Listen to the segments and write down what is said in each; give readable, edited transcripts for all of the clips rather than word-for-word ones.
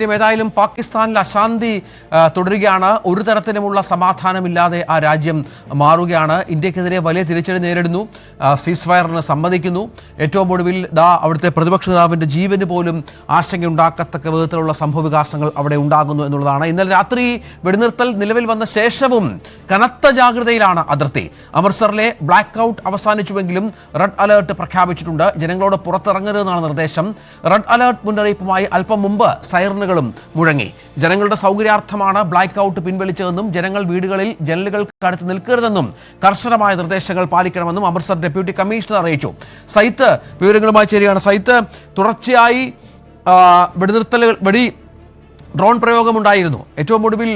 ഏതായാലും പാകിസ്ഥാനിൽ അശാന്തി തുടരുകയാണ്. ഒരു തരത്തിലുമുള്ള സമാധാനമില്ലാതെ ആ രാജ്യം മാറുകയാണ്. ഇന്ത്യക്കെതിരെ വലിയ തിരിച്ചടി നേരിടുന്നു. സീസ് ഫയറിന് സമ്മതിക്കുന്നു. ഏറ്റവും ഒടുവിൽ അവിടുത്തെ പ്രതിപക്ഷ നേതാവിൻ്റെ ജീവന് പോലും ആശങ്കയുണ്ടാക്കത്തക്ക വിധത്തിലുള്ള സംഭവവികാസങ്ങൾ അവിടെ ഉണ്ടാകുന്നു എന്നുള്ളതാണ്. ഇന്നലെ രാത്രി വെടിനിർത്തൽ നിലവിൽ വന്ന ശേഷവും കനത്ത ജാഗ്രതയിലാണ് അതിർത്തി. അമൃത്സറിലെ ബ്ലാക്ക് ഔട്ട് അവസാനിച്ചുവെങ്കിലും റെഡ് അലേർട്ട് പ്രഖ്യാപിച്ചിട്ടുണ്ട്. ജനങ്ങളോട് പുറത്തിറങ്ങരുതെന്നാണ് നിർദ്ദേശം. റെഡ് അലേർട്ട് മുന്നറിയിപ്പുമായി അല്പം മുമ്പ് സൈറനുകളും മുഴങ്ങി. ജനങ്ങളുടെ സൗകര്യാർത്ഥമാണ് ബ്ലാക്ക് ഔട്ട് പിൻവലിച്ചതെന്നും ജനങ്ങൾ വീടുകളിൽ ജനലുകൾക്ക് നിൽക്കരുതെന്നും കർശനമായ നിർദ്ദേശങ്ങൾ പാലിക്കണമെന്നും അമൃത്സർ ഡെപ്യൂട്ടി കമ്മീഷണർ അറിയിച്ചു. സൈത്ത് വിവരങ്ങളുമായി ചേരുകയാണ്. സൈത്ത്, തുടർച്ചയായി ഡ്രോൺ പ്രയോഗമുണ്ടായിരുന്നു. ഏറ്റവും ഒടുവിൽ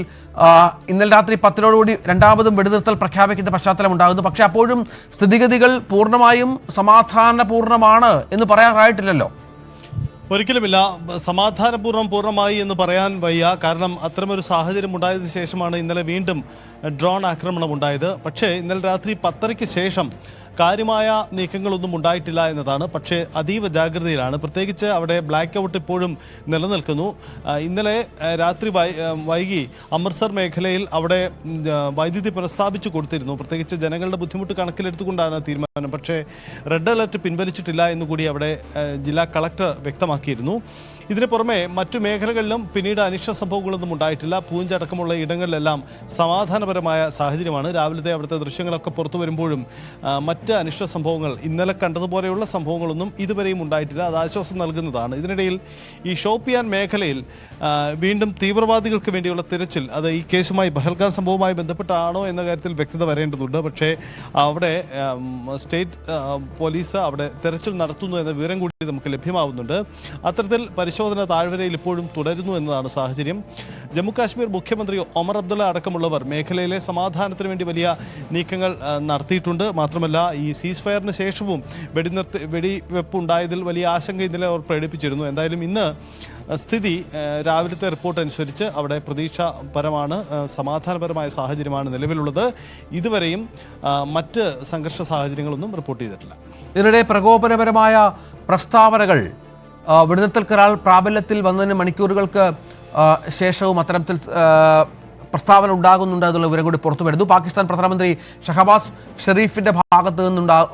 ഇന്നലെ രാത്രി 10 രണ്ടാമതും വെടിനിർത്തൽ പ്രഖ്യാപിക്കുന്ന പശ്ചാത്തലം ഉണ്ടാകുന്നു. പക്ഷെ അപ്പോഴും സ്ഥിതിഗതികൾ പൂർണ്ണമായും സമാധാനപൂർണ്ണമാണ് എന്ന് പറയാറായിട്ടില്ലല്ലോ. ഒരിക്കലുമില്ല. പൂർണ്ണമായി എന്ന് പറയാൻ വയ്യ. കാരണം അത്തരമൊരു സാഹചര്യം ഉണ്ടായതിനു ശേഷമാണ് ഇന്നലെ വീണ്ടും ഡ്രോൺ ആക്രമണം ഉണ്ടായത്. പക്ഷേ ഇന്നലെ രാത്രി 10:30 ശേഷം കാര്യമായ നീക്കങ്ങളൊന്നും ഉണ്ടായിട്ടില്ല എന്നതാണ്. പക്ഷേ അതീവ ജാഗ്രതയിലാണ്. പ്രത്യേകിച്ച് അവിടെ ബ്ലാക്ക് ഔട്ട് ഇപ്പോഴും നിലനിൽക്കുന്നു. ഇന്നലെ രാത്രി വൈകി അമൃത്സർ മേഖലയിൽ അവിടെ വൈദ്യുതി പുനഃസ്ഥാപിച്ചു കൊടുത്തിരുന്നു. പ്രത്യേകിച്ച് ജനങ്ങളുടെ ബുദ്ധിമുട്ട് കണക്കിലെടുത്തുകൊണ്ടാണ് തീരുമാനം. പക്ഷേ റെഡ് അലർട്ട് പിൻവലിച്ചിട്ടില്ല എന്നുകൂടി അവിടെ ജില്ലാ കളക്ടർ വ്യക്തമാക്കിയിരുന്നു. ഇതിന് പുറമെ മറ്റു മേഖലകളിലും പിന്നീട് അനിഷ്ട സംഭവങ്ങളൊന്നും ഉണ്ടായിട്ടില്ല. പൂഞ്ച് അടക്കമുള്ള ഇടങ്ങളിലെല്ലാം സമാധാനപരമായ സാഹചര്യമാണ്. രാവിലത്തെ അവിടുത്തെ ദൃശ്യങ്ങളൊക്കെ പുറത്തു വരുമ്പോഴും മറ്റ് അനിഷ്ട സംഭവങ്ങൾ ഇന്നലെ കണ്ടതുപോലെയുള്ള സംഭവങ്ങളൊന്നും ഇതുവരെയും ഉണ്ടായിട്ടില്ല. അത് ആശ്വാസം നൽകുന്നതാണ്. ഇതിനിടയിൽ ഈ ഷോപ്പിയാൻ മേഖലയിൽ വീണ്ടും തീവ്രവാദികൾക്ക് വേണ്ടിയുള്ള തിരച്ചിൽ, അത് ഈ കേസുമായി പഹൽഗാം സംഭവവുമായി ബന്ധപ്പെട്ടാണോ എന്ന കാര്യത്തിൽ വ്യക്തത വരേണ്ടതുണ്ട്. പക്ഷേ അവിടെ സ്റ്റേറ്റ് പോലീസ് അവിടെ തെരച്ചിൽ നടത്തുന്നു എന്ന വിവരം കൂടി നമുക്ക് ലഭ്യമാവുന്നുണ്ട്. അത്തരത്തിൽ പരിശോധന താഴ്വരയിൽ ഇപ്പോഴും തുടരുന്നു എന്നതാണ് സാഹചര്യം. ജമ്മുകാശ്മീർ മുഖ്യമന്ത്രി ഒമർ അബ്ദുള്ള അടക്കമുള്ളവർ മേഖലയിലെ സമാധാനത്തിന് വേണ്ടി വലിയ നീക്കങ്ങൾ നടത്തിയിട്ടുണ്ട്. മാത്രമല്ല ഈ സീസ് ഫയറിന് ശേഷവും വെടിവെപ്പ് ഉണ്ടായതിൽ വലിയ ആശങ്ക ഇന്നലെ അവർ പ്രകടിപ്പിച്ചിരുന്നു. എന്തായാലും ഇന്ന് സ്ഥിതി രാവിലത്തെ റിപ്പോർട്ട് അനുസരിച്ച് അവിടെ പ്രതീക്ഷാപരമാണ്, സമാധാനപരമായ സാഹചര്യമാണ് നിലവിലുള്ളത്. ഇതുവരെയും മറ്റ് സംഘർഷ സാഹചര്യങ്ങളൊന്നും റിപ്പോർട്ട് ചെയ്തിട്ടില്ല. ഇതിനിടെ പ്രകോപനപരമായ പ്രസ്താവനകൾ വെടിനിർത്തൽ കരാർ പ്രാബല്യത്തിൽ വന്നതിന് മണിക്കൂറുകൾക്ക് ശേഷവും അത്തരത്തിൽ പ്രസ്താവന ഉണ്ടാകുന്നുണ്ട് എന്നുള്ള വിവരം കൂടി പുറത്തു വരുന്നു. പാകിസ്ഥാൻ പ്രധാനമന്ത്രി ഷഹബാസ് ഷെരീഫിന്റെ ഭാഗത്ത്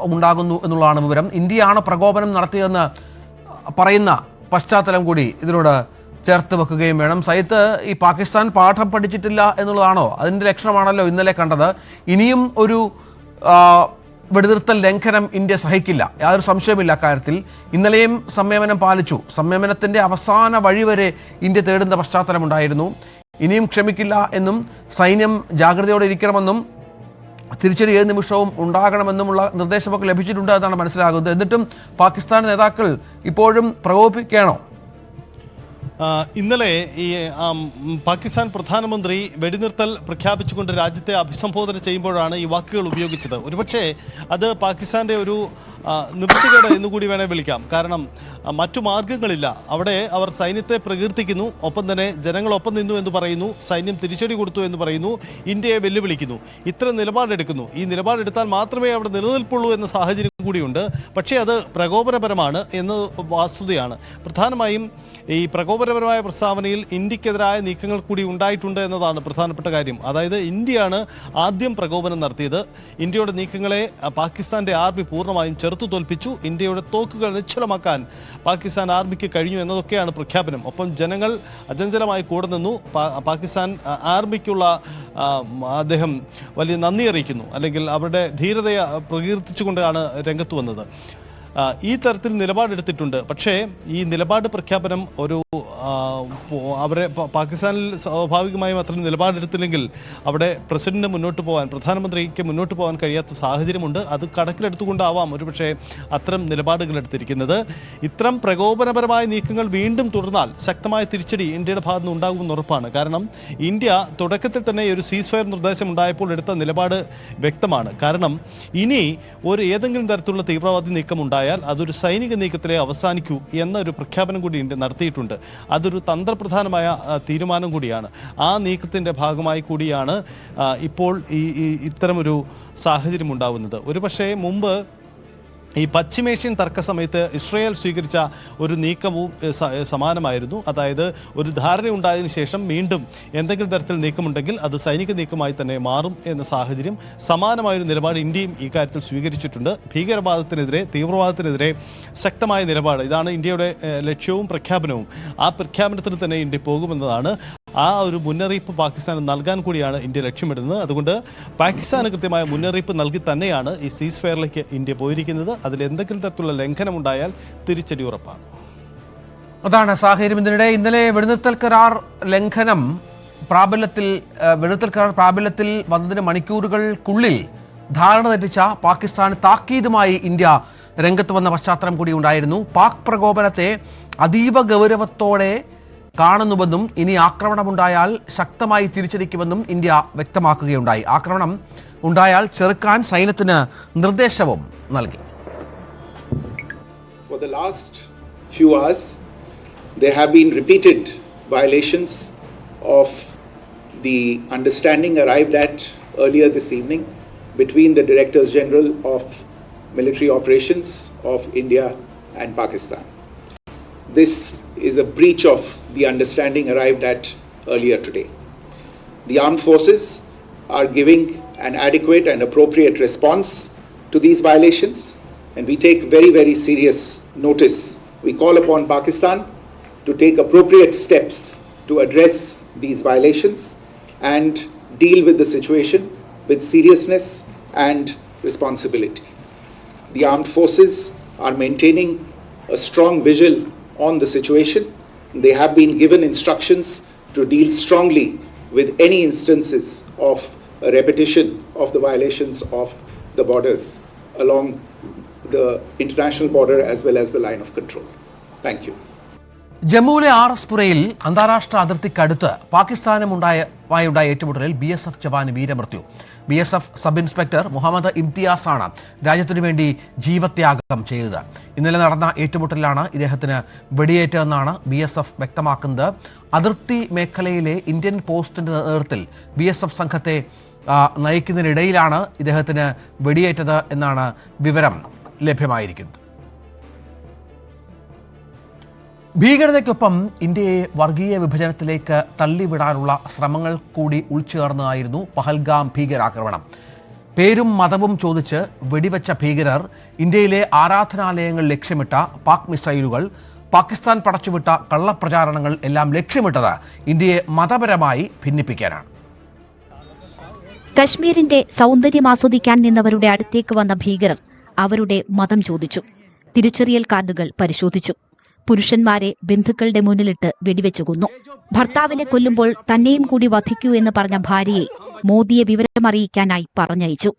ഉണ്ടാകുന്നു എന്നുള്ളതാണ് വിവരം. ഇന്ത്യയാണ് പ്രകോപനം നടത്തിയതെന്ന് പറയുന്ന പശ്ചാത്തലം കൂടി ഇതിനോട് ചേർത്ത് വെക്കുകയും വേണം. സൈത്ത്, ഈ പാകിസ്ഥാൻ പാഠം പഠിച്ചിട്ടില്ല എന്നുള്ളതാണോ? അതിൻ്റെ ലക്ഷണമാണല്ലോ ഇന്നലെ കണ്ടത്. ഇനിയും ഒരു വെടിനിർത്തൽ ലംഘനം ഇന്ത്യ സഹിക്കില്ല, യാതൊരു സംശയമില്ല അക്കാര്യത്തിൽ. ഇന്നലെയും സംയമനം പാലിച്ചു. സംയമനത്തിൻ്റെ അവസാന വഴിവരെ ഇന്ത്യ തേടുന്ന പശ്ചാത്തലമുണ്ടായിരുന്നു. ഇനിയും ക്ഷമിക്കില്ല എന്നും സൈന്യം ജാഗ്രതയോടെ ഇരിക്കണമെന്നും തിരിച്ചടി ഏത് നിമിഷവും ഉണ്ടാകണമെന്നുമുള്ള നിർദ്ദേശമൊക്കെ ലഭിച്ചിട്ടുണ്ട് എന്നാണ് മനസ്സിലാകുന്നത്. എന്നിട്ടും പാകിസ്ഥാൻ നേതാക്കൾ ഇപ്പോഴും പ്രകോപിക്കുകയാണോ? ഇന്നലെ ഈ പാകിസ്ഥാൻ പ്രധാനമന്ത്രി വെടിനിർത്തൽ പ്രഖ്യാപിച്ചുകൊണ്ട് രാജ്യത്തെ അഭിസംബോധന ചെയ്യുമ്പോഴാണ് ഈ വാക്കുകൾ ഉപയോഗിച്ചത്. ഒരുപക്ഷെ അത് പാകിസ്ഥാൻ്റെ ഒരു നിവൃത്തികേട് എന്നുകൂടി വേണേൽ വിളിക്കാം. കാരണം മറ്റു മാർഗങ്ങളില്ല. അവിടെ അവർ സൈന്യത്തെ പ്രകീർത്തിക്കുന്നു, ഒപ്പം തന്നെ ജനങ്ങളൊപ്പം നിന്നു എന്ന് പറയുന്നു, സൈന്യം തിരിച്ചടി കൊടുത്തു എന്ന് പറയുന്നു, ഇന്ത്യയെ വെല്ലുവിളിക്കുന്നു, ഇത്തരം നിലപാടെടുക്കുന്നു. ഈ നിലപാടെടുത്താൽ മാത്രമേ അവിടെ നിലനിൽപ്പുള്ളൂ എന്ന സാഹചര്യം കൂടിയുണ്ട്. പക്ഷേ അത് പ്രകോപനപരമാണ് എന്ന് വസ്തുതയാണ്. പ്രധാനമായും ഈ പ്രകോപനപരമായ പ്രസ്താവനയിൽ ഇന്ത്യക്കെതിരായ നീക്കങ്ങൾ കൂടി ഉണ്ടായിട്ടുണ്ട് എന്നതാണ് പ്രധാനപ്പെട്ട കാര്യം. അതായത് ഇന്ത്യയാണ് ആദ്യം പ്രകോപനം നടത്തിയത്. ഇന്ത്യയുടെ നീക്കങ്ങളെ പാകിസ്ഥാൻ്റെ ആർമി പൂർണ്ണമായും ചെറുത്തു തോൽപ്പിച്ചു. ഇന്ത്യയുടെ തോക്കുകൾ നിശ്ചലമാക്കാൻ പാകിസ്ഥാൻ ആർമിക്ക് കഴിഞ്ഞു എന്നതൊക്കെയാണ് പ്രഖ്യാപനം. ഒപ്പം ജനങ്ങൾ അചഞ്ചലമായി കൂടെ നിന്നു. പാകിസ്ഥാൻ ആർമിക്കുള്ള അദ്ദേഹം വലിയ നന്ദി അറിയിക്കുന്നു, അല്ലെങ്കിൽ അവരുടെ ധീരതയെ പ്രകീർത്തിച്ചുകൊണ്ടാണ് രംഗത്ത് വന്നത്. ഈ തരത്തിൽ നിലപാടെടുത്തിട്ടുണ്ട്. പക്ഷേ ഈ നിലപാട് പ്രഖ്യാപനം അവരെ പാകിസ്ഥാനിൽ സ്വാഭാവികമായും അത്രയും നിലപാടെടുത്തില്ലെങ്കിൽ അവിടെ പ്രസിഡന്റിന് മുന്നോട്ട് പോകാൻ, പ്രധാനമന്ത്രിക്ക് മുന്നോട്ട് പോകാൻ കഴിയാത്ത സാഹചര്യമുണ്ട്. അത് കണക്കിലെടുത്തുകൊണ്ടാവാം ഒരുപക്ഷെ അത്തരം നിലപാടുകൾ എടുത്തിരിക്കുന്നത്. ഇത്തരം പ്രകോപനപരമായ നീക്കങ്ങൾ വീണ്ടും തുടർന്നാൽ ശക്തമായ തിരിച്ചടി ഇന്ത്യയുടെ ഭാഗത്ത് നിന്ന് ഉണ്ടാകുമെന്ന് ഉറപ്പാണ്. കാരണം ഇന്ത്യ തുടക്കത്തിൽ തന്നെ ഒരു സീസ് ഫയർ നിർദ്ദേശം ഉണ്ടായപ്പോൾ എടുത്ത നിലപാട് വ്യക്തമാണ്. കാരണം ഇനി ഏതെങ്കിലും തരത്തിലുള്ള തീവ്രവാദി നീക്കം ഉണ്ടായാൽ അതൊരു സൈനിക നീക്കത്തിലെ അവസാനിക്കൂ എന്നൊരു പ്രഖ്യാപനം കൂടി ഇന്ത്യ നടത്തിയിട്ടുണ്ട്. അതൊരു തന്ത്രപ്രധാനമായ തീരുമാനം കൂടിയാണ്. ആ നീക്കത്തിൻ്റെ ഭാഗമായി കൂടിയാണ് ഇപ്പോൾ ഇത്തരമൊരു സാഹചര്യം ഉണ്ടാവുന്നത്. ഒരുപക്ഷേ മുമ്പ് ഈ പശ്ചിമേഷ്യൻ തർക്ക സമയത്ത് ഇസ്രയേൽ സ്വീകരിച്ച ഒരു നീക്കവും സമാനമായിരുന്നു. അതായത് ഒരു ധാരണയുണ്ടായതിനു ശേഷം വീണ്ടും എന്തെങ്കിലും തരത്തിൽ നീക്കമുണ്ടെങ്കിൽ അത് സൈനിക നീക്കമായി തന്നെ മാറും എന്ന സാഹചര്യം. സമാനമായൊരു നിലപാട് ഇന്ത്യയും ഈ കാര്യത്തിൽ സ്വീകരിച്ചിട്ടുണ്ട്. ഭീകരവാദത്തിനെതിരെ, തീവ്രവാദത്തിനെതിരെ ശക്തമായ നിലപാട്, ഇതാണ് ഇന്ത്യയുടെ ലക്ഷ്യവും പ്രഖ്യാപനവും. ആ പ്രഖ്യാപനത്തിന് തന്നെ ഇന്ത്യ പോകുമെന്നതാണ്. ആ ഒരു മുന്നറിയിപ്പ് പാകിസ്ഥാന് നൽകാൻ കൂടിയാണ് ഇന്ത്യ ലക്ഷ്യമിടുന്നത്. അതുകൊണ്ട് പാകിസ്ഥാന് കൃത്യമായ മുന്നറിയിപ്പ് നൽകി തന്നെയാണ് ഈ സീസ് ഫയറിലേക്ക് ഇന്ത്യ പോയിരിക്കുന്നത്. അതിൽ എന്തെങ്കിലും തരത്തിലുള്ള ലംഘനമുണ്ടായാൽ തിരിച്ചടി ഉറപ്പാണ്. അതാണ് സാഹചര്യം. ഇതിനിടെ ഇന്നലെ വെടിനിർത്തൽ കരാർ ലംഘനം പ്രാബല്യത്തിൽ വന്നതിന് മണിക്കൂറുകൾക്കുള്ളിൽ ധാരണ തെറ്റിച്ച പാകിസ്ഥാൻ താക്കീതുമായി ഇന്ത്യ രംഗത്ത് വന്ന പശ്ചാത്തലം കൂടി ഉണ്ടായിരുന്നു. പാക് പ്രകോപനത്തെ അതീവ ഗൗരവത്തോടെ കാണുന്നുവെന്നും ഇനി ആക്രമണമുണ്ടായാൽ ശക്തമായി തിരിച്ചടിക്കുമെന്നും ഇന്ത്യ വ്യക്തമാക്കുകയുണ്ടായി. ആക്രമണം ഉണ്ടായാൽ ചെറുക്കാൻ സൈന്യത്തിന് നിർദ്ദേശവും നൽകി. For the last few hours, there have been repeated violations of the understanding arrived at earlier this evening between the Directors General of Military Operations of India and Pakistan. This is a breach of the understanding arrived at earlier today. The armed forces are giving an adequate and appropriate response to these violations, and we take very, very serious notice. We call upon Pakistan to take appropriate steps to address these violations and deal with the situation with seriousness and responsibility. The armed forces are maintaining a strong vigil on the situation. They have been given instructions to deal strongly with any instances of a repetition of the violations of the borders along the international border as well as the line of control. Thank you. ജമ്മുവിലെ ആർഎസ്പുരയിൽ അന്താരാഷ്ട്ര അതിർത്തിക്കടുത്ത് പാകിസ്ഥാനുണ്ടായ ഏറ്റുമുട്ടലിൽ BSF ജവാന് വീരമൃത്യു. BSF sub inspector Muhammad Imtiaz ആണ് രാജ്യത്തിനു വേണ്ടി ജീവത്യാഗം ചെയ്തത്. ഇന്നലെ നടന്ന ഏറ്റുമുട്ടലിലാണ് ഇദ്ദേഹത്തിന് വെടിയേറ്റതെന്നാണ് BSF വ്യക്തമാക്കുന്നത്. അതിർത്തി മേഖലയിലെ ഇന്ത്യൻ പോസ്റ്റിന്റെ നേതൃത്വത്തിൽ BSF സംഘത്തെ നയിക്കുന്നതിനിടയിലാണ് ഇദ്ദേഹത്തിന് വെടിയേറ്റത് എന്നാണ് വിവരം ലഭ്യമായിരിക്കുന്നത്. ഭീകരതയ്ക്കൊപ്പം ഇന്ത്യയെ വർഗീയ വിഭജനത്തിലേക്ക് തള്ളിവിടാനുള്ള ശ്രമങ്ങൾ കൂടി ഉൾച്ചേർന്നതായിരുന്നു പഹൽഗാം ഭീകരാക്രമണം. പേരും മതവും ചോദിച്ച് വെടിവെച്ച ഭീകരർ ഇന്ത്യയിലെ ആരാധനാലയങ്ങൾ ലക്ഷ്യമിട്ട പാക് മിസൈലുകൾ, പാകിസ്ഥാൻ പടച്ചുവിട്ട കള്ളപ്രചാരണങ്ങൾ എല്ലാം ലക്ഷ്യമിട്ടത് ഇന്ത്യയെ മതപരമായി ഭിന്നിപ്പിക്കാനാണ്. കശ്മീരിന്റെ സൗന്ദര്യം ആസ്വദിക്കാൻ നിന്നവരുടെ അടുത്തേക്ക് വന്ന ഭീകരർ അവരുടെ മതം ചോദിച്ചു. തിരിച്ചറിയൽ കാർഡുകൾ പരിശോധിച്ചു. പുരുഷന്മാരെ ബന്ധുക്കളുടെ മുന്നിലിട്ട് വെടിവെച്ചു കൊന്നു. ഭർത്താവിനെ കൊല്ലുമ്പോൾ തന്നെയും കൂടി വധിക്കൂ എന്ന് പറഞ്ഞ ഭാര്യയെ മോദിയെ വിവരമറിയിക്കാനായി പറഞ്ഞയച്ചു.